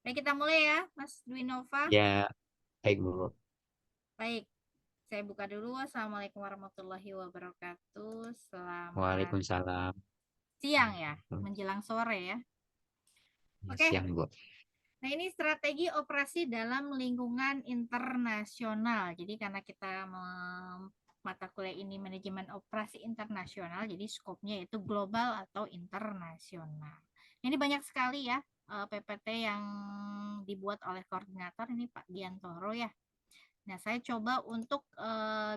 Baik, kita mulai ya, Mas Dwinova. Ya, baik Bu. Baik, saya buka dulu. Assalamualaikum warahmatullahi wabarakatuh. Selamat Waalaikumsalam. siang ya, menjelang sore ya. Oke, Siang Bu. nah ini strategi operasi dalam lingkungan internasional. Jadi karena kita mata kuliah ini manajemen operasi internasional, jadi skopnya itu global atau internasional. Ini banyak sekali ya PPT yang dibuat oleh koordinator ini Pak Giantoro ya. Nah, saya coba untuk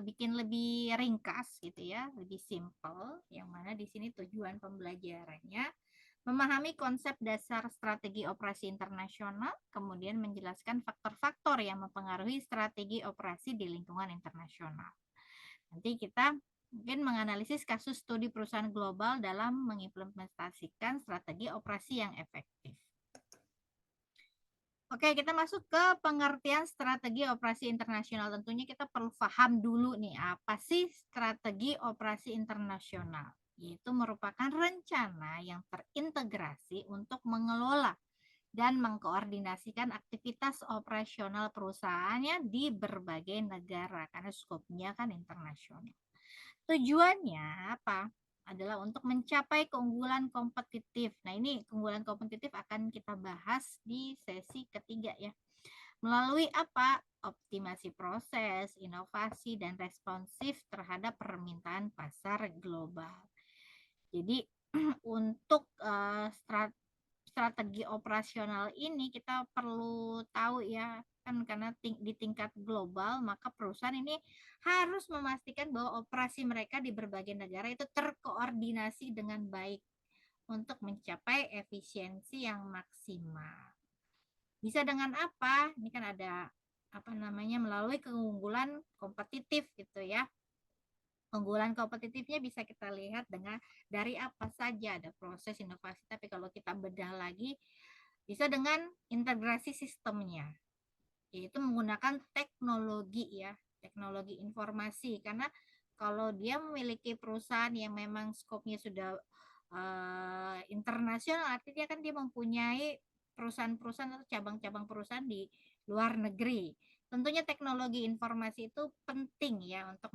bikin lebih ringkas gitu ya, lebih simple, yang mana di sini tujuan pembelajarannya memahami konsep dasar strategi operasi internasional, kemudian menjelaskan faktor-faktor yang mempengaruhi strategi operasi di lingkungan internasional. Nanti kita mungkin menganalisis kasus studi perusahaan global dalam mengimplementasikan strategi operasi yang efektif. Oke, kita masuk ke pengertian strategi operasi internasional. Tentunya kita perlu paham dulu nih, apa sih strategi operasi internasional? Yaitu merupakan rencana yang terintegrasi untuk mengelola dan mengkoordinasikan aktivitas operasional perusahaannya di berbagai negara, karena skopnya kan internasional. Tujuannya apa? Adalah untuk mencapai keunggulan kompetitif. Nah, ini keunggulan kompetitif akan kita bahas di sesi ketiga ya. Melalui apa? Optimasi proses, inovasi, dan responsif terhadap permintaan pasar global. Jadi untuk strategi operasional ini kita perlu tahu ya, kan karena di tingkat global maka perusahaan ini harus memastikan bahwa operasi mereka di berbagai negara itu terkoordinasi dengan baik untuk mencapai efisiensi yang maksimal. Bisa dengan apa? Ini kan ada apa namanya, melalui keunggulan kompetitif gitu ya. Keunggulan kompetitifnya bisa kita lihat dengan dari apa saja, ada proses inovasi, tapi kalau kita bedah lagi bisa dengan integrasi sistemnya, yaitu menggunakan teknologi ya, teknologi informasi. Karena kalau dia memiliki perusahaan yang memang skopnya sudah internasional, artinya kan dia mempunyai perusahaan-perusahaan atau cabang-cabang perusahaan di luar negeri. Tentunya teknologi informasi itu penting ya untuk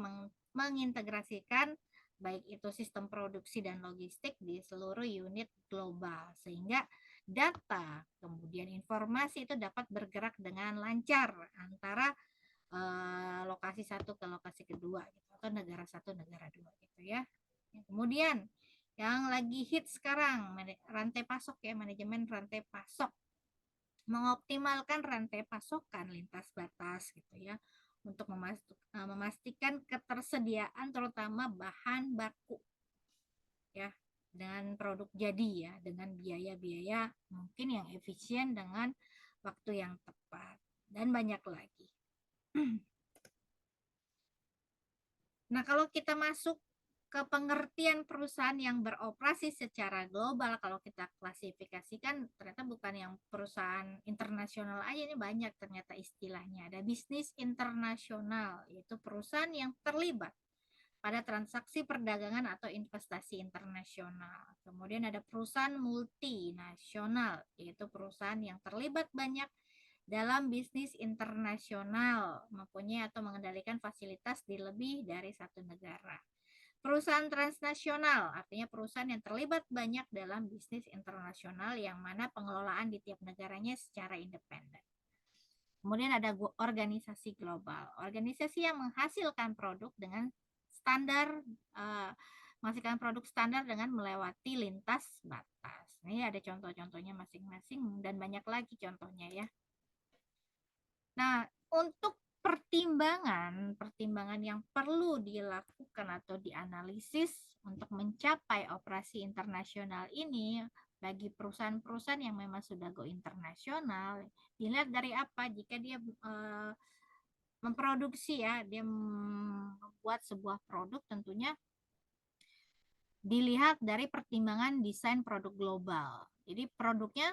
mengintegrasikan baik itu sistem produksi dan logistik di seluruh unit global, sehingga data, kemudian informasi itu dapat bergerak dengan lancar antara lokasi satu ke lokasi kedua gitu, atau negara satu negara dua gitu ya. Kemudian yang lagi hit sekarang rantai pasok ya, manajemen rantai pasok, mengoptimalkan rantai pasokan lintas batas gitu ya, untuk memastikan ketersediaan terutama bahan baku ya, dengan produk jadi ya, dengan biaya-biaya mungkin yang efisien dengan waktu yang tepat dan banyak lagi. Nah, kalau kita masuk ke pengertian perusahaan yang beroperasi secara global, kalau kita klasifikasikan ternyata bukan yang perusahaan internasional aja, ini banyak ternyata istilahnya. Ada bisnis internasional, yaitu perusahaan yang terlibat pada transaksi perdagangan atau investasi internasional. Kemudian ada perusahaan multinasional, yaitu perusahaan yang terlibat banyak dalam bisnis internasional, mempunyai atau mengendalikan fasilitas di lebih dari satu negara. Perusahaan transnasional, artinya perusahaan yang terlibat banyak dalam bisnis internasional yang mana pengelolaan di tiap negaranya secara independen. Kemudian ada organisasi global, organisasi yang menghasilkan produk dengan standar, menghasilkan produk standar dengan melewati lintas batas. Ini ada contoh-contohnya masing-masing dan banyak lagi contohnya ya. Nah, untuk pertimbangan yang perlu dilakukan atau dianalisis untuk mencapai operasi internasional ini bagi perusahaan-perusahaan yang memang sudah go internasional, dilihat dari apa? Jika dia memproduksi ya, dia membuat sebuah produk, tentunya dilihat dari pertimbangan desain produk global. Jadi produknya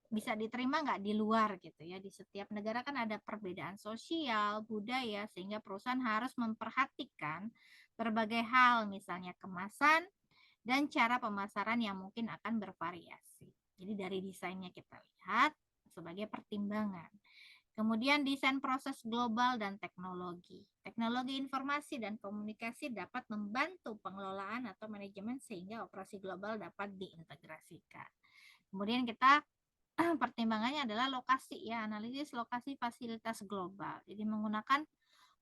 bisa diterima nggak di luar gitu ya. Di setiap negara kan ada perbedaan sosial, budaya, sehingga perusahaan harus memperhatikan berbagai hal, misalnya kemasan dan cara pemasaran yang mungkin akan bervariasi. Jadi dari desainnya kita lihat sebagai pertimbangan. Kemudian desain proses global dan teknologi. Teknologi informasi dan komunikasi dapat membantu pengelolaan atau manajemen sehingga operasi global dapat diintegrasikan. Kemudian kita pertimbangannya adalah lokasi ya, analisis lokasi fasilitas global. Jadi menggunakan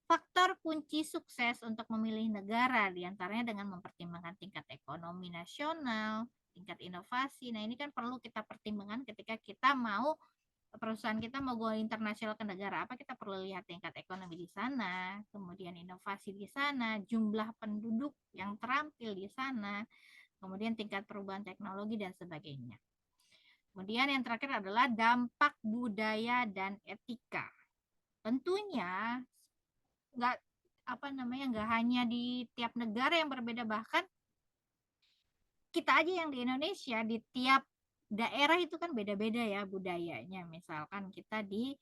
faktor kunci sukses untuk memilih negara, diantaranya dengan mempertimbangkan tingkat ekonomi nasional, tingkat inovasi. Nah ini kan perlu kita pertimbangkan ketika kita mau perusahaan kita mau go internasional ke negara apa, kita perlu lihat tingkat ekonomi di sana, kemudian inovasi di sana, jumlah penduduk yang terampil di sana, kemudian tingkat perubahan teknologi dan sebagainya. Kemudian yang terakhir adalah dampak budaya dan etika. Tentunya nggak hanya di tiap negara yang berbeda, bahkan kita aja yang di Indonesia di tiap daerah itu kan beda-beda ya budayanya. Misalkan kita di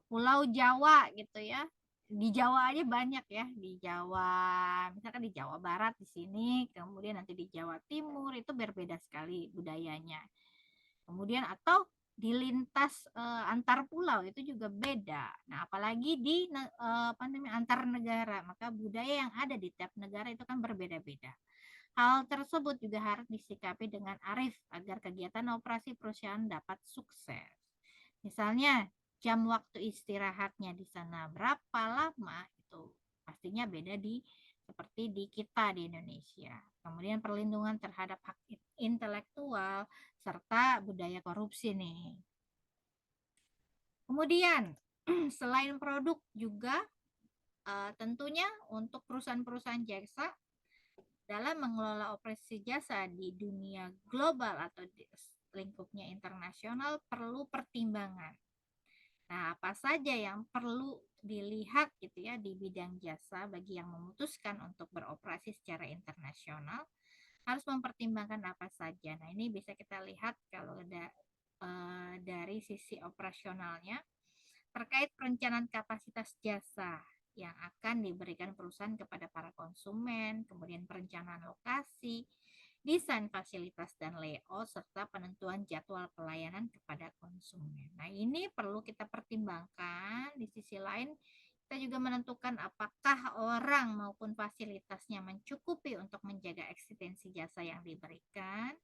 Pulau Jawa gitu ya. Di Jawa aja banyak ya, di Jawa, misalkan di Jawa Barat di sini, kemudian nanti di Jawa Timur itu berbeda sekali budayanya. Kemudian atau di lintas antar pulau itu juga beda. Nah, apalagi di antar negara, maka budaya yang ada di tiap negara itu kan berbeda-beda. Hal tersebut juga harus disikapi dengan arif agar kegiatan operasi perusahaan dapat sukses. Misalnya, jam waktu istirahatnya di sana berapa lama, itu pastinya beda seperti di kita di Indonesia. Kemudian perlindungan terhadap hak intelektual serta budaya korupsi nih. Kemudian selain produk juga tentunya untuk perusahaan-perusahaan jasa dalam mengelola operasi jasa di dunia global atau di lingkupnya internasional perlu pertimbangan. Nah, apa saja yang perlu dilihat gitu ya di bidang jasa bagi yang memutuskan untuk beroperasi secara internasional harus mempertimbangkan apa saja. Nah, ini bisa kita lihat kalau dari sisi operasionalnya terkait perencanaan kapasitas jasa yang akan diberikan perusahaan kepada para konsumen, kemudian perencanaan lokasi, desain fasilitas dan layout, serta penentuan jadwal pelayanan kepada konsumen. Nah, ini perlu kita pertimbangkan. Di sisi lain, kita juga menentukan apakah orang maupun fasilitasnya mencukupi untuk menjaga eksistensi jasa yang diberikan.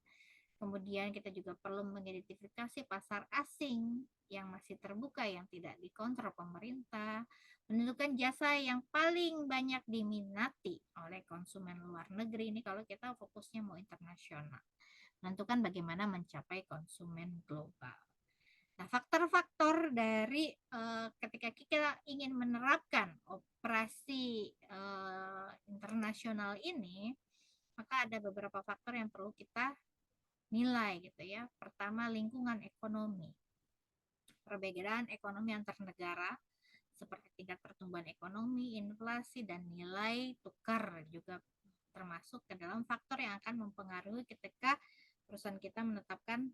Kemudian kita juga perlu mengidentifikasi pasar asing yang masih terbuka yang tidak dikontrol pemerintah, menentukan jasa yang paling banyak diminati oleh konsumen luar negeri ini kalau kita fokusnya mau internasional. Menentukan bagaimana mencapai konsumen global. Nah, faktor-faktor dari ketika kita ingin menerapkan operasi internasional ini, maka ada beberapa faktor yang perlu kita nilai gitu ya. Pertama, lingkungan ekonomi. Perbedaan ekonomi antar negara seperti tingkat pertumbuhan ekonomi, inflasi, dan nilai tukar juga termasuk ke dalam faktor yang akan mempengaruhi ketika perusahaan kita menetapkan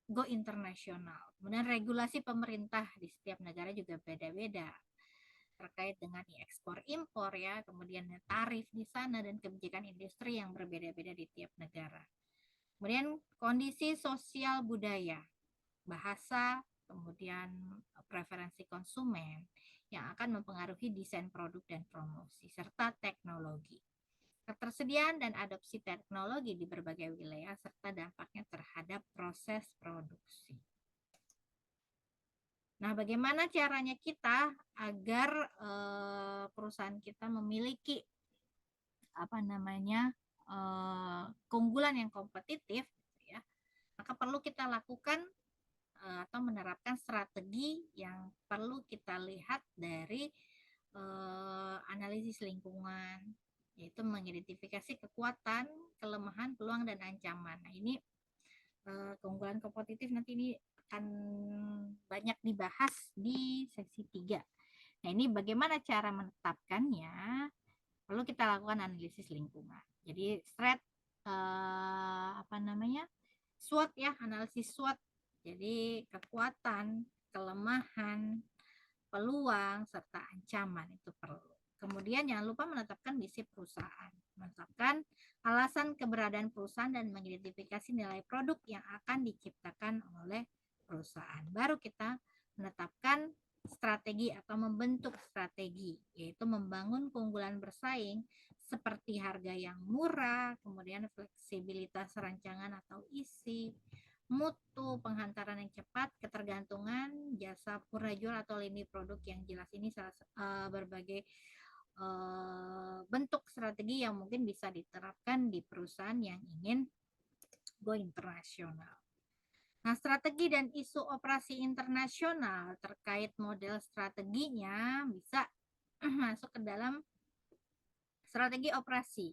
go internasional. Kemudian regulasi pemerintah di setiap negara juga beda-beda terkait dengan ekspor impor ya, kemudian tarif di sana dan kebijakan industri yang berbeda-beda di tiap negara. Kemudian kondisi sosial budaya, bahasa, kemudian preferensi konsumen yang akan mempengaruhi desain produk dan promosi serta teknologi. Ketersediaan dan adopsi teknologi di berbagai wilayah serta dampaknya terhadap proses produksi. Nah, bagaimana caranya kita agar perusahaan kita memiliki keunggulan yang kompetitif, ya? Maka perlu kita lakukan atau menerapkan strategi yang perlu kita lihat dari analisis lingkungan, yaitu mengidentifikasi kekuatan, kelemahan, peluang, dan ancaman. Nah, ini keunggulan kompetitif nanti ini akan banyak dibahas di sesi 3. Nah, ini bagaimana cara menetapkannya? Perlu kita lakukan analisis lingkungan. Jadi SWOT ya, analisis SWOT. Jadi kekuatan, kelemahan, peluang serta ancaman itu perlu. Kemudian jangan lupa menetapkan misi perusahaan, menetapkan alasan keberadaan perusahaan dan mengidentifikasi nilai produk yang akan diciptakan oleh perusahaan. Baru kita menetapkan strategi atau membentuk strategi, yaitu membangun keunggulan bersaing seperti harga yang murah, kemudian fleksibilitas rancangan atau isi, mutu, penghantaran yang cepat, ketergantungan, jasa purna jual atau lini produk yang jelas. Ini berbagai bentuk strategi yang mungkin bisa diterapkan di perusahaan yang ingin go internasional. Nah, strategi dan isu operasi internasional terkait model strateginya bisa masuk ke dalam strategi operasi.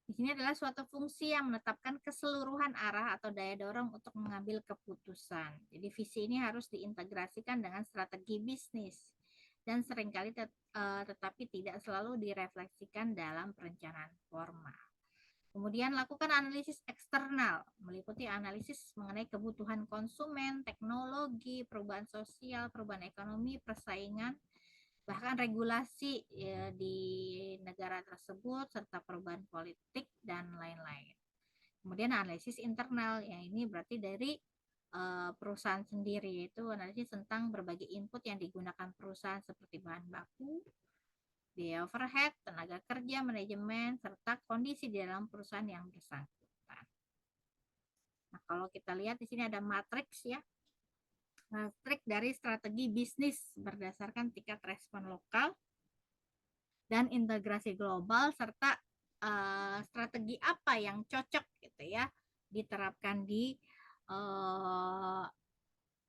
Di sini adalah suatu fungsi yang menetapkan keseluruhan arah atau daya dorong untuk mengambil keputusan. Jadi visi ini harus diintegrasikan dengan strategi bisnis dan seringkali tetapi tidak selalu direfleksikan dalam perencanaan formal. Kemudian lakukan analisis eksternal, meliputi analisis mengenai kebutuhan konsumen, teknologi, perubahan sosial, perubahan ekonomi, persaingan, bahkan regulasi ya, di negara tersebut, serta perubahan politik dan lain-lain. Kemudian analisis internal, ya ini berarti dari perusahaan sendiri, yaitu analisis tentang berbagai input yang digunakan perusahaan seperti bahan baku, biaya overhead, tenaga kerja, manajemen, serta kondisi di dalam perusahaan yang bersangkutan. Nah, kalau kita lihat di sini ada matriks ya. Matriks dari strategi bisnis berdasarkan tingkat respon lokal dan integrasi global, serta strategi apa yang cocok gitu ya diterapkan di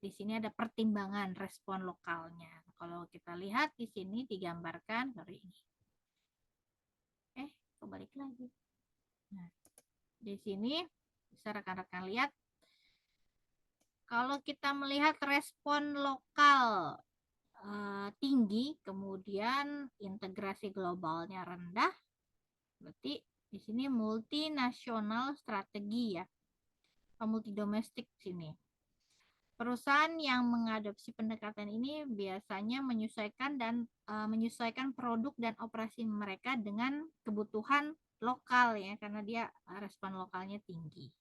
sini ada pertimbangan respon lokalnya. Kalau kita lihat di sini digambarkan dari ini. Kembali lagi. Nah, di sini bisa rekan-rekan lihat kalau kita melihat respon lokal tinggi, kemudian integrasi globalnya rendah, berarti di sini multinasional strategi ya, multi domestik sini. Perusahaan yang mengadopsi pendekatan ini biasanya menyesuaikan produk dan operasi mereka dengan kebutuhan lokal ya, karena dia respon lokalnya tinggi.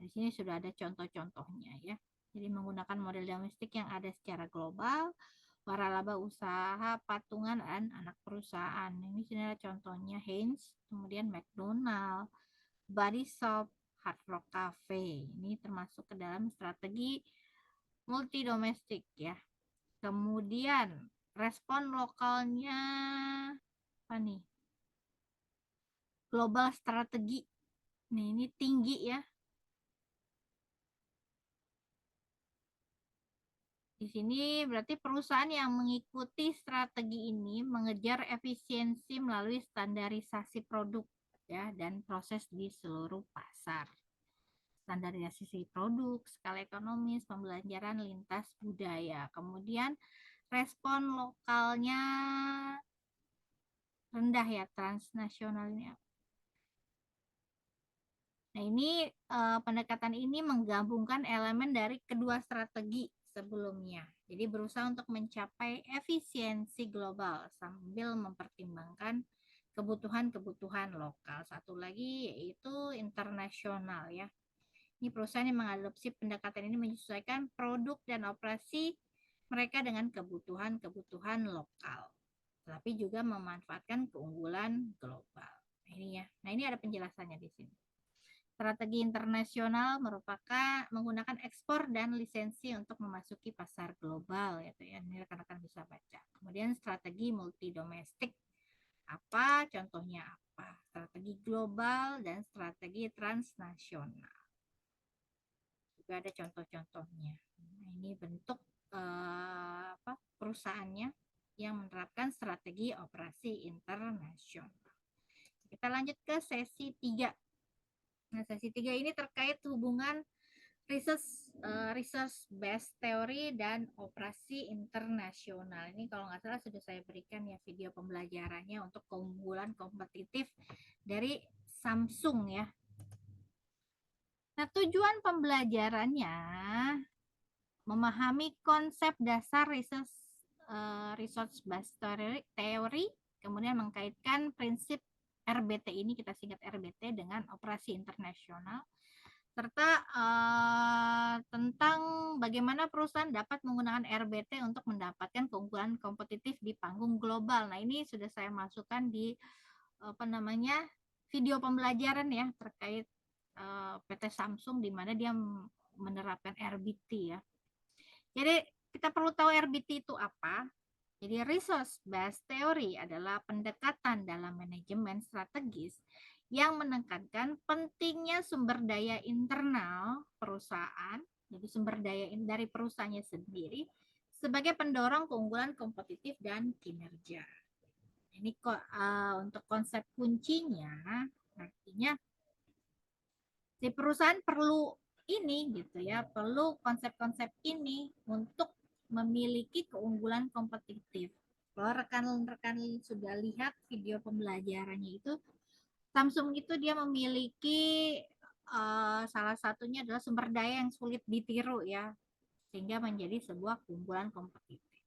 Di sini sudah ada contoh-contohnya ya. Jadi menggunakan model domestik yang ada secara global, waralaba usaha, patungan, dan anak perusahaan. Ini sini ada contohnya Heinz, kemudian McDonald, Body Shop, Hard Rock Cafe. Ini termasuk ke dalam strategi multi domestik ya. Kemudian respon lokalnya apa nih? Global strategi. Nih, ini tinggi ya. Di sini berarti perusahaan yang mengikuti strategi ini mengejar efisiensi melalui standarisasi produk ya dan proses di seluruh pasar. Standarisasi produk, skala ekonomis, pembelajaran lintas budaya. Kemudian respon lokalnya rendah ya, transnasionalnya. Nah, ini pendekatan ini menggabungkan elemen dari kedua strategi sebelumnya. Jadi berusaha untuk mencapai efisiensi global sambil mempertimbangkan kebutuhan-kebutuhan lokal. Satu lagi yaitu internasional ya. Ini perusahaan yang mengadopsi pendekatan ini menyesuaikan produk dan operasi mereka dengan kebutuhan-kebutuhan lokal, tapi juga memanfaatkan keunggulan global. Ini ya. Nah, ini ada penjelasannya di sini. Strategi internasional merupakan menggunakan ekspor dan lisensi untuk memasuki pasar global, gitu ya. Ini rekan-rekan bisa baca. Kemudian strategi multi domestik, apa contohnya apa? Strategi global dan strategi transnasional. Juga ada contoh-contohnya. Nah, ini bentuk perusahaannya yang menerapkan strategi operasi internasional. Kita lanjut ke sesi 3. Nah, sesi 3 ini terkait hubungan research based theory dan operasi internasional. Ini kalau nggak salah sudah saya berikan ya video pembelajarannya untuk keunggulan kompetitif dari Samsung ya. Nah, tujuan pembelajarannya memahami konsep dasar resource based theory, kemudian mengkaitkan prinsip RBT ini, kita singkat RBT, dengan operasi internasional, serta tentang bagaimana perusahaan dapat menggunakan RBT untuk mendapatkan keunggulan kompetitif di panggung global. Nah, ini sudah saya masukkan di video pembelajaran ya terkait PT Samsung, di mana dia menerapkan RBT ya. Jadi kita perlu tahu RBT itu apa. Jadi resource based theory adalah pendekatan dalam manajemen strategis yang menekankan pentingnya sumber daya internal perusahaan, jadi sumber daya dari perusahaannya sendiri, sebagai pendorong keunggulan kompetitif dan kinerja. Ini kok untuk konsep kuncinya, artinya si perusahaan perlu ini gitu ya, perlu konsep-konsep ini untuk memiliki keunggulan kompetitif. Kalau rekan-rekan sudah lihat video pembelajarannya itu, Samsung itu dia memiliki salah satunya adalah sumber daya yang sulit ditiru ya, sehingga menjadi sebuah keunggulan kompetitif.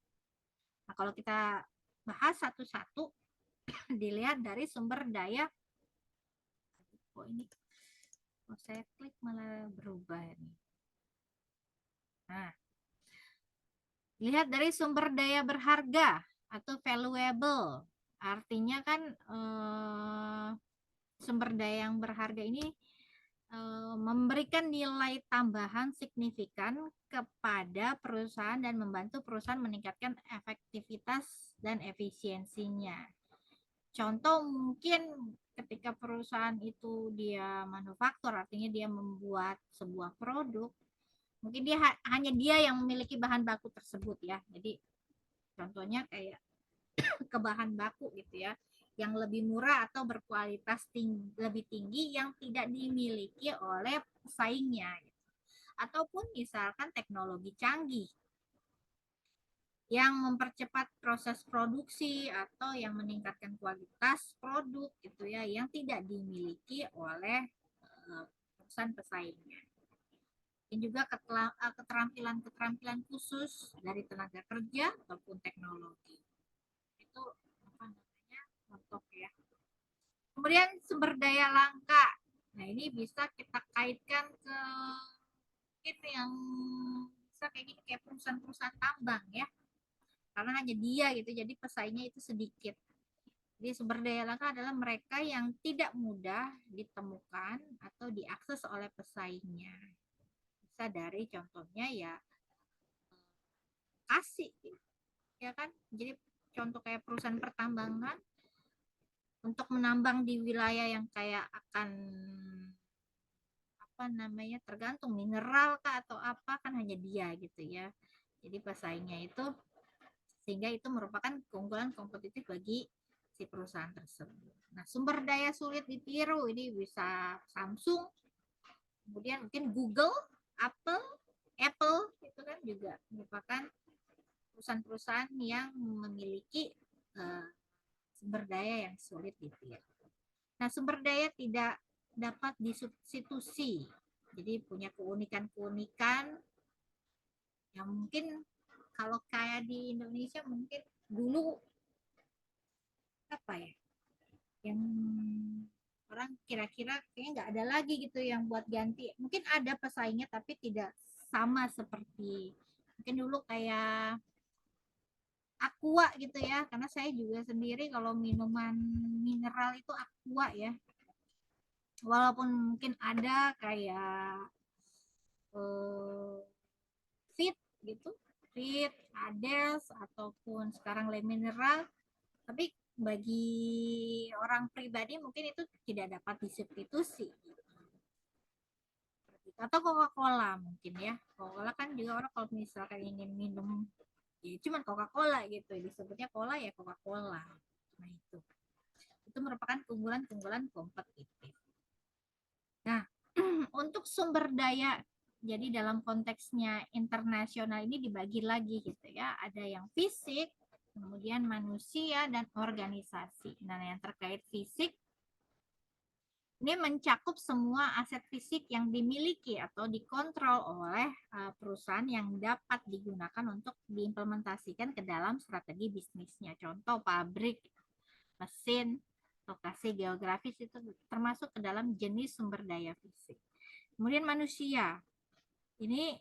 Nah, kalau kita bahas satu-satu, dilihat dari sumber daya. Saya klik malah berubah ini. Nah, lihat dari sumber daya berharga atau valuable. Artinya kan sumber daya yang berharga ini memberikan nilai tambahan signifikan kepada perusahaan dan membantu perusahaan meningkatkan efektivitas dan efisiensinya. Contoh mungkin ketika perusahaan itu dia manufaktur, artinya dia membuat sebuah produk, mungkin hanya dia yang memiliki bahan baku tersebut ya. Jadi contohnya kayak ke bahan baku gitu ya, yang lebih murah atau berkualitas lebih tinggi yang tidak dimiliki oleh pesaingnya gitu. Ataupun misalkan teknologi canggih yang mempercepat proses produksi atau yang meningkatkan kualitas produk gitu ya, yang tidak dimiliki oleh perusahaan pesaingnya. Dan juga keterampilan khusus dari tenaga kerja ataupun teknologi. Itu apa namanya? Contoh ya. Kemudian sumber daya langka. Nah, ini bisa kita kaitkan ke mungkin yang bisa kayak perusahaan-perusahaan tambang ya. Karena hanya dia gitu, jadi pesaingnya itu sedikit. Jadi sumber daya langka adalah mereka yang tidak mudah ditemukan atau diakses oleh pesaingnya. Bisa dari contohnya ya kasih, ya kan? Jadi contoh kayak perusahaan pertambangan untuk menambang di wilayah yang kayak akan apa namanya tergantung mineral kah atau apa, kan hanya dia gitu ya. Jadi pesaingnya itu, sehingga itu merupakan keunggulan kompetitif bagi si perusahaan tersebut. Nah, sumber daya sulit ditiru ini bisa Samsung, kemudian mungkin Google, Apple itu kan juga merupakan perusahaan-perusahaan yang memiliki sumber daya yang sulit ditiru. Nah, sumber daya tidak dapat disubstitusi, jadi punya keunikan-keunikan yang mungkin kalau kayak di Indonesia mungkin dulu apa ya, yang orang kira-kira kayaknya nggak ada lagi gitu yang buat ganti. Mungkin ada pesaingnya tapi tidak sama seperti mungkin dulu kayak Aqua gitu ya, karena saya juga sendiri kalau minuman mineral itu Aqua ya, walaupun mungkin ada kayak Fit gitu, Fit, Ades ataupun sekarang Le Mineral, tapi bagi orang pribadi mungkin itu tidak dapat disubstitusi. Atau Coca-Cola mungkin ya, Coca-Cola kan juga orang kalau misalkan ingin minum ya cuman Coca-Cola gitu, disebutnya cola ya Coca-Cola. Nah, itu merupakan keunggulan-keunggulan kompetitif. Nah, untuk sumber daya, jadi dalam konteksnya internasional ini dibagi lagi gitu ya, ada yang fisik, kemudian manusia dan organisasi. Nah, yang terkait fisik Ini mencakup semua aset fisik yang dimiliki atau dikontrol oleh perusahaan yang dapat digunakan untuk diimplementasikan ke dalam strategi bisnisnya. Contoh pabrik, mesin, lokasi geografis itu termasuk ke dalam jenis sumber daya fisik. Kemudian manusia, ini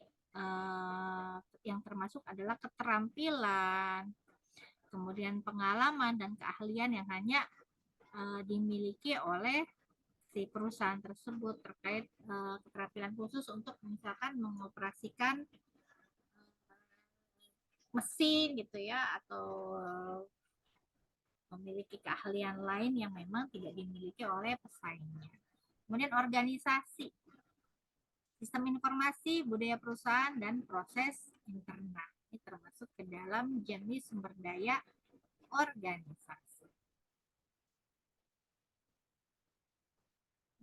yang termasuk adalah keterampilan, kemudian pengalaman dan keahlian yang hanya dimiliki oleh si perusahaan tersebut terkait keterampilan khusus untuk misalkan mengoperasikan mesin gitu ya, atau memiliki keahlian lain yang memang tidak dimiliki oleh pesaingnya. Kemudian organisasi, sistem informasi, budaya perusahaan, dan proses internal. Ini termasuk ke dalam jenis sumber daya organisasi.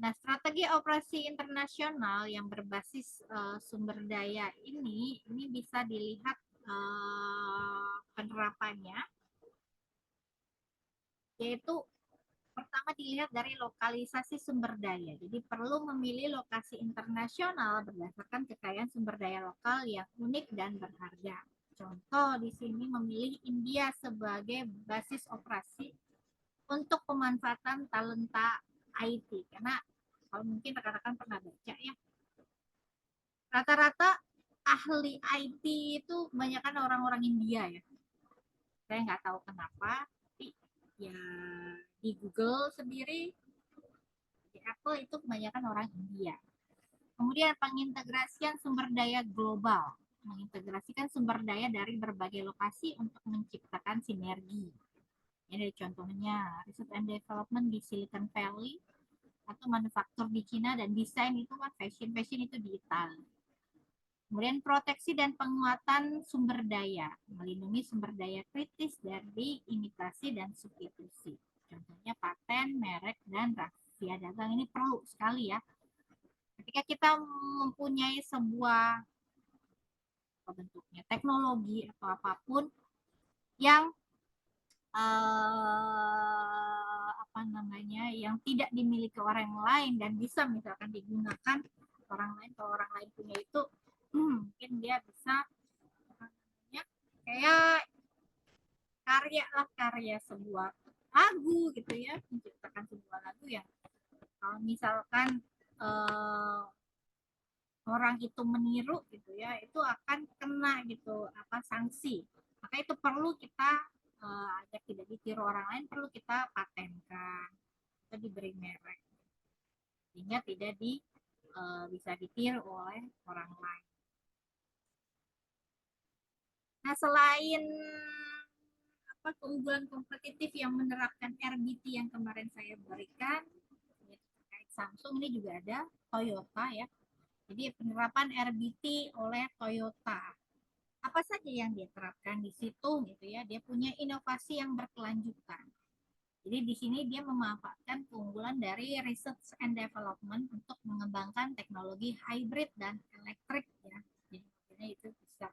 Nah, strategi operasi internasional yang berbasis sumber daya ini bisa dilihat penerapannya, yaitu pertama dilihat dari lokalisasi sumber daya. Jadi perlu memilih lokasi internasional berdasarkan kekayaan sumber daya lokal yang unik dan berharga. Contoh di sini memilih India sebagai basis operasi untuk pemanfaatan talenta IT, karena kalau mungkin rekan-rekan pernah baca ya, rata-rata ahli IT itu kebanyakan orang-orang India ya. Saya nggak tahu kenapa, tapi ya di Google sendiri, di Apple itu kebanyakan orang India. Kemudian pengintegrasian sumber daya global, mengintegrasikan sumber daya dari berbagai lokasi untuk menciptakan sinergi. Ini contohnya research and development di Silicon Valley, atau manufaktur di Cina, dan desain itu kan fashion itu di Italia. Kemudian proteksi dan penguatan sumber daya, melindungi sumber daya kritis dari imitasi dan substitusi. Contohnya paten, merek, dan rahasia dagang ini perlu sekali ya. Ketika kita mempunyai sebuah bentuknya teknologi atau apapun yang apa namanya, yang tidak dimiliki orang lain dan bisa misalkan digunakan orang lain, kalau orang lain punya itu mungkin dia bisa namanya, kayak karya sebuah lagu gitu ya, menciptakan sebuah lagu yang kalau misalkan eh, orang itu meniru gitu ya, itu akan kena gitu apa sanksi. Maka itu perlu kita agar tidak ditiru orang lain, perlu kita patenkan atau diberi merek sehingga tidak bisa ditiru oleh orang lain. Nah, selain apa keunggulan kompetitif yang menerapkan RBT yang kemarin saya berikan, ya, terkait Samsung ini juga ada Toyota ya. Jadi penerapan RBT oleh Toyota, apa saja yang dia terapkan di situ gitu ya, dia punya inovasi yang berkelanjutan. Jadi di sini dia memanfaatkan keunggulan dari research and development untuk mengembangkan teknologi hybrid dan elektrik ya. Jadi itu bisa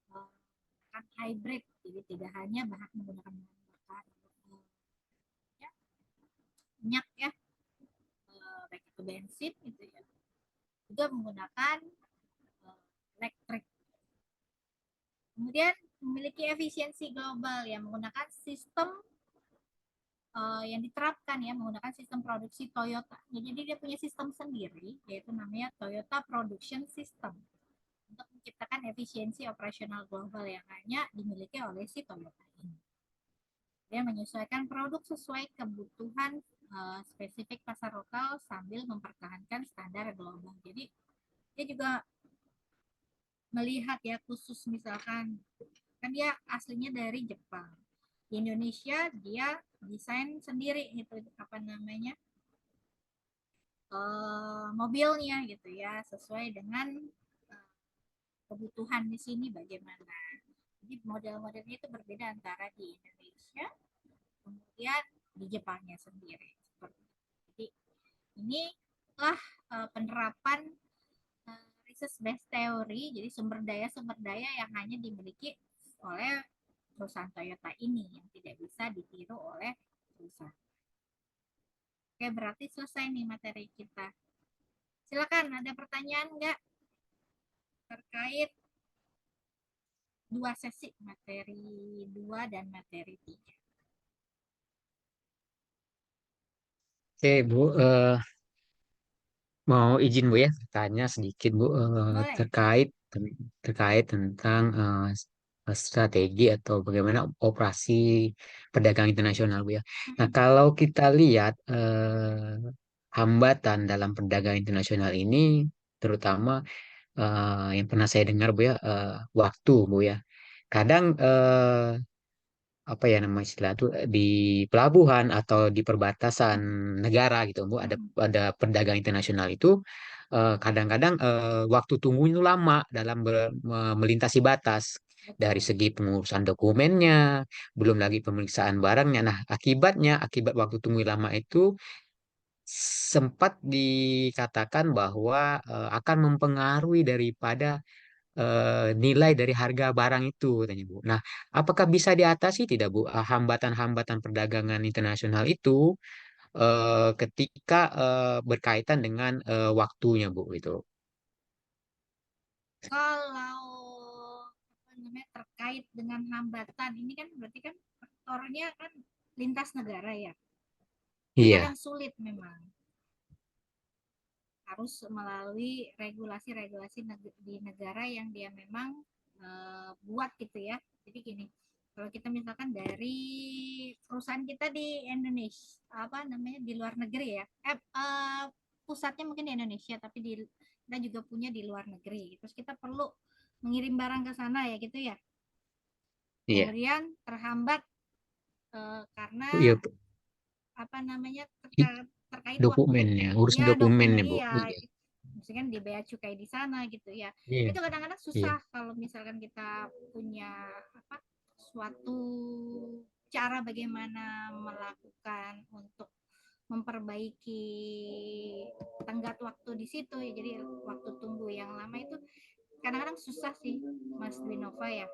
menggunakan hybrid, jadi tidak hanya menggunakan bahan bakar ya, minyak ya, baik itu bensin gitu ya, juga menggunakan elektrik. Kemudian memiliki efisiensi global yang menggunakan sistem yang diterapkan ya, menggunakan sistem produksi Toyota. Ya, jadi dia punya sistem sendiri, yaitu namanya Toyota Production System, untuk menciptakan efisiensi operasional global yang hanya dimiliki oleh si Toyota ini. Dia menyesuaikan produk sesuai kebutuhan spesifik pasar lokal sambil mempertahankan standar global. Jadi dia juga melihat ya, khusus misalkan kan dia aslinya dari Jepang, di Indonesia dia desain sendiri itu apa namanya, mobilnya gitu ya, sesuai dengan kebutuhan di sini bagaimana. Jadi model-modelnya itu berbeda antara di Indonesia kemudian di Jepangnya sendiri. Jadi inilah penerapan research based theory, jadi sumber daya yang hanya dimiliki oleh perusahaan Toyota ini yang tidak bisa ditiru oleh perusahaan. Oke, berarti selesai nih materi kita. Silakan, ada pertanyaan nggak terkait dua sesi, materi 2 dan materi 3? Oke, Bu, mau izin Bu ya, tanya sedikit Bu, Boleh. terkait tentang strategi atau bagaimana operasi perdagangan internasional Bu ya. Nah, Mm-mm, kalau kita lihat hambatan dalam perdagangan internasional ini, terutama yang pernah saya dengar Bu ya, waktu Bu ya. Kadang apa ya nama istilah itu di pelabuhan atau di perbatasan mm-mm, negara gitu Bu mm-mm. ada perdagangan internasional itu kadang-kadang waktu tunggu itu lama dalam melintasi batas dari Betul. segi pengurusan dokumennya belum lagi pemeriksaan barangnya. Nah, akibat waktu tunggu lama itu sempat dikatakan bahwa akan mempengaruhi daripada nilai dari harga barang itu, katanya Bu. Nah, apakah bisa diatasi tidak, Bu, hambatan-hambatan perdagangan internasional itu ketika berkaitan dengan waktunya, Bu, itu? Kalau apa namanya terkait dengan hambatan ini kan berarti kan faktornya kan lintas negara ya. Ini Iya, kadang sulit memang, harus melalui regulasi-regulasi di negara yang dia memang buat gitu ya. Jadi gini, kalau kita misalkan dari perusahaan kita di Indonesia, apa namanya di luar negeri ya, pusatnya mungkin di Indonesia, tapi kita juga punya di luar negeri. Terus kita perlu mengirim barang ke sana ya gitu ya. iya, Kemudian terhambat karena iya, Bu. apa namanya I- terkait waktu, Dokumennya, urusan ya dokumen, dokumennya, Bu. iya, Iya, misalkan di bea cukai di sana gitu ya. iya, Itu kadang-kadang iya, susah kalau misalkan kita punya apa suatu cara bagaimana melakukan untuk memperbaiki tenggat waktu di situ ya, jadi waktu tunggu yang lama itu kadang-kadang susah sih Mas Dwinova ya,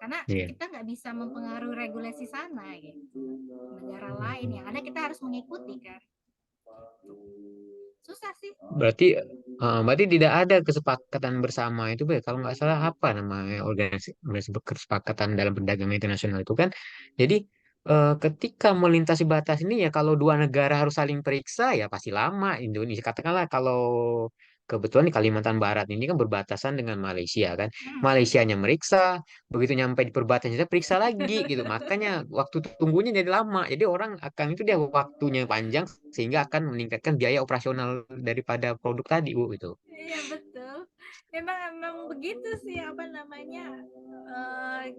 karena iya. kita nggak bisa mempengaruhi regulasi sana gitu, negara lain yang ada kita harus mengikuti kan, susah sih. Berarti tidak ada kesepakatan bersama itu, Bu, ya. Kalau nggak salah apa namanya organisasi kesepakatan dalam perdagangan internasional itu kan. Jadi ketika melintasi batas ini ya kalau dua negara harus saling periksa ya pasti lama. Indonesia katakanlah kalau kebetulan di Kalimantan Barat ini kan berbatasan dengan Malaysia kan. Hmm. Malaysianya meriksa, begitu nyampe di perbatasan kita periksa lagi gitu. Makanya waktu tunggunya jadi lama. Jadi orang akan itu dia waktunya panjang sehingga akan meningkatkan biaya operasional daripada produk tadi, Bu, itu. Iya betul. Memang begitu sih apa namanya.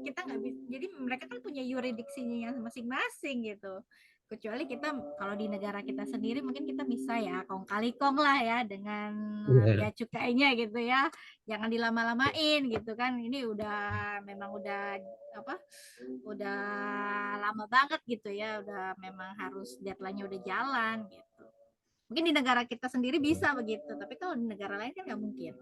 Kita nggak bisa. Jadi mereka kan punya yuridiksinya masing-masing gitu. Kecuali kita kalau di negara kita sendiri mungkin kita bisa ya kong kali kong lah ya dengan Iya. bea cukainya gitu ya. Jangan dilama-lamain gitu kan. Ini udah memang udah apa? Udah lama banget gitu ya. Udah memang harus deadline-nya udah jalan gitu. Mungkin di negara kita sendiri bisa begitu, tapi kalau di negara lain kan nggak mungkin.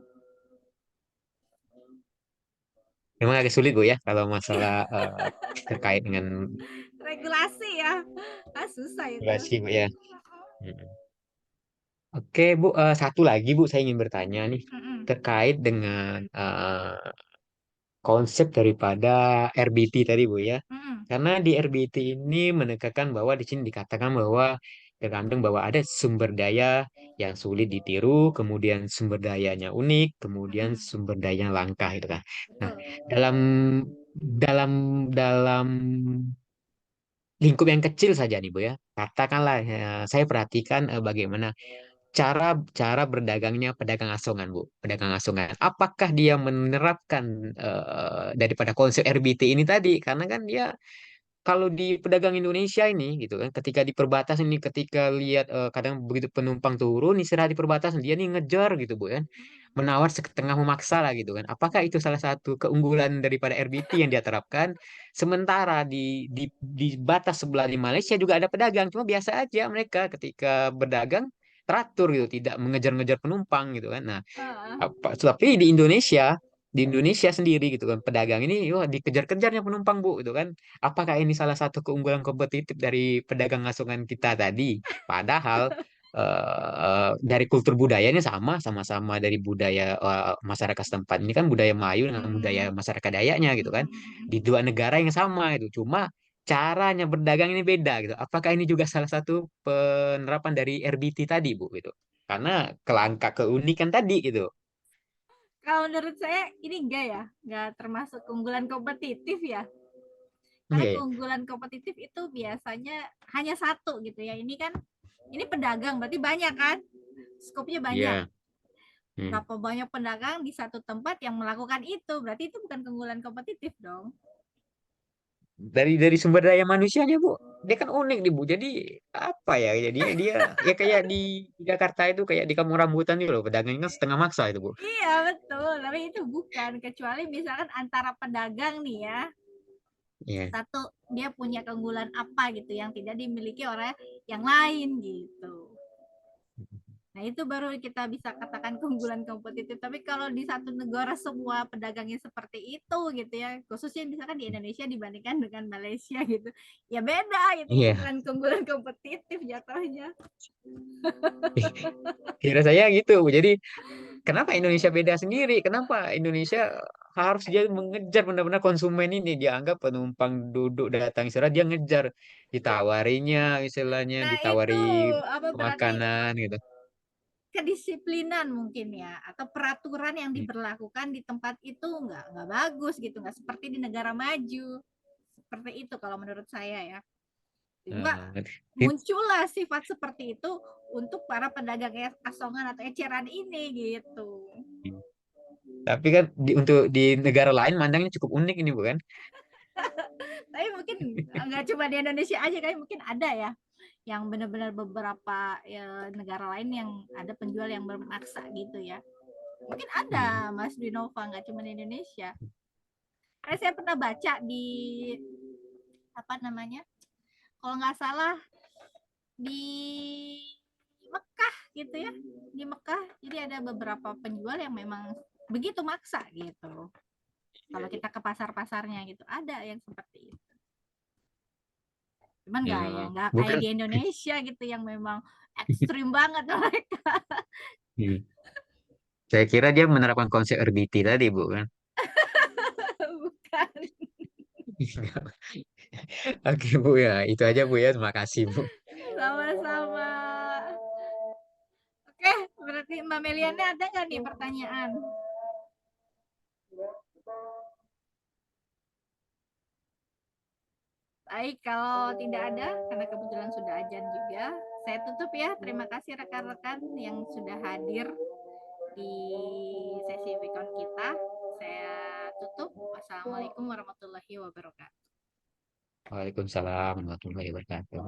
Memang agak sulit, Bu, ya kalau masalah terkait dengan Regulasi ya, susah itu. regulasi, Bu, ya. Mm. Oke, Bu, satu lagi, Bu, saya ingin bertanya nih Mm-mm. terkait dengan konsep daripada RBT tadi, Bu, ya. Mm-mm. Karena di RBT ini menekankan bahwa di sini dikatakan bahwa tergantung bahwa ada sumber daya yang sulit ditiru, kemudian sumber dayanya unik, kemudian Mm-mm. sumber daya langka itu kan. Nah, Betul. dalam dalam dalam lingkup yang kecil saja nih, Bu, ya. Katakanlah saya perhatikan bagaimana cara cara berdagangnya pedagang asongan, Bu. Pedagang asongan. Apakah dia menerapkan daripada konsep RBT ini tadi? Karena kan dia kalau di pedagang Indonesia ini gitu kan ketika di perbatasan ini ketika lihat kadang begitu penumpang turun istirahat di perbatasan dia nih ngejar gitu Bu kan menawar setengah memaksa lah gitu kan apakah itu salah satu keunggulan daripada RBT yang dia terapkan sementara di batas sebelah di Malaysia juga ada pedagang cuma biasa aja mereka ketika berdagang teratur gitu tidak mengejar-ngejar penumpang gitu kan nah Uh, tapi di Indonesia di Indonesia sendiri gitu kan pedagang ini wah dikejar-kejarnya penumpang Bu gitu kan. Apakah ini salah satu keunggulan kompetitif dari pedagang asongan kita tadi? Padahal dari kultur budayanya sama-sama dari budaya masyarakat setempat. Ini kan budaya Melayu dengan budaya Mm-mm. masyarakat Dayaknya gitu kan. Mm-mm. Di dua negara yang sama itu. Cuma caranya berdagang ini beda gitu. Apakah ini juga salah satu penerapan dari RBT tadi Bu gitu? Karena kelangka keunikan tadi gitu. Kalau menurut saya ini enggak ya, enggak termasuk keunggulan kompetitif ya. Karena Iya. keunggulan kompetitif itu biasanya hanya satu gitu ya. Ini pedagang berarti banyak kan? Skopnya banyak. Iya. Hmm. Berapa banyak pedagang di satu tempat yang melakukan itu? Berarti itu bukan keunggulan kompetitif dong. Dari sumber daya manusianya Bu, dia kan unik nih Bu. Jadi apa ya, jadinya dia ya kayak di Jakarta itu kayak di Kampung Rambutan itu loh, pedagangnya kan setengah maksa itu Bu. Iya betul, tapi itu bukan. Kecuali misalkan antara pedagang nih ya, Iya. satu dia punya keunggulan apa gitu yang tidak dimiliki orang yang lain gitu. Nah, itu baru kita bisa katakan keunggulan kompetitif. Tapi kalau di satu negara semua pedagangnya seperti itu gitu ya, khususnya misalkan di Indonesia dibandingkan dengan Malaysia gitu, ya beda. Itu Iya. bukan keunggulan kompetitif jatuhnya. Kira saya gitu Bu. Jadi kenapa Indonesia beda sendiri? Kenapa Indonesia harus dia mengejar benar-benar konsumen ini dianggap penumpang duduk datang istirahat dia ngejar ditawarinya istilahnya Nah, itu ditawari apa berarti makanan gitu. kedisiplinan mungkin ya, atau peraturan yang diberlakukan di tempat itu nggak bagus gitu, nggak seperti di negara maju. Seperti itu kalau menurut saya ya. Sehingga Nah, muncullah sifat seperti itu untuk para pedagang asongan atau eceran ini gitu. tapi kan untuk di negara lain mandangnya cukup unik ini bukan? Tapi mungkin nggak cuma di Indonesia aja, kan mungkin ada ya yang benar-benar beberapa ya, negara lain yang ada penjual yang bermaksa gitu ya. Mungkin Hmm. ada Mas Dinova, nggak cuma di Indonesia. Karena saya pernah baca di apa namanya, kalau nggak salah di Mekah gitu ya, di Mekah jadi ada beberapa penjual yang memang begitu maksa gitu. Kalau kita ke pasar-pasarnya gitu ada yang seperti itu. Cuman Ya, nggak kayak bukan. di Indonesia gitu yang memang ekstrim banget mereka. Hmm. Saya kira dia menerapkan konsep RBT tadi, Bu kan? Bukan. Oke, Bu ya. Itu aja, Bu ya. Terima kasih, Bu. Sama-sama. Oke, berarti Mbak Meliana ada nggak nih pertanyaan? Baik, kalau tidak ada, karena kebetulan sudah ajan juga, saya tutup ya. Terima kasih rekan-rekan yang sudah hadir di sesi weekend kita. Saya tutup. Wassalamualaikum warahmatullahi wabarakatuh. Waalaikumsalam warahmatullahi wabarakatuh.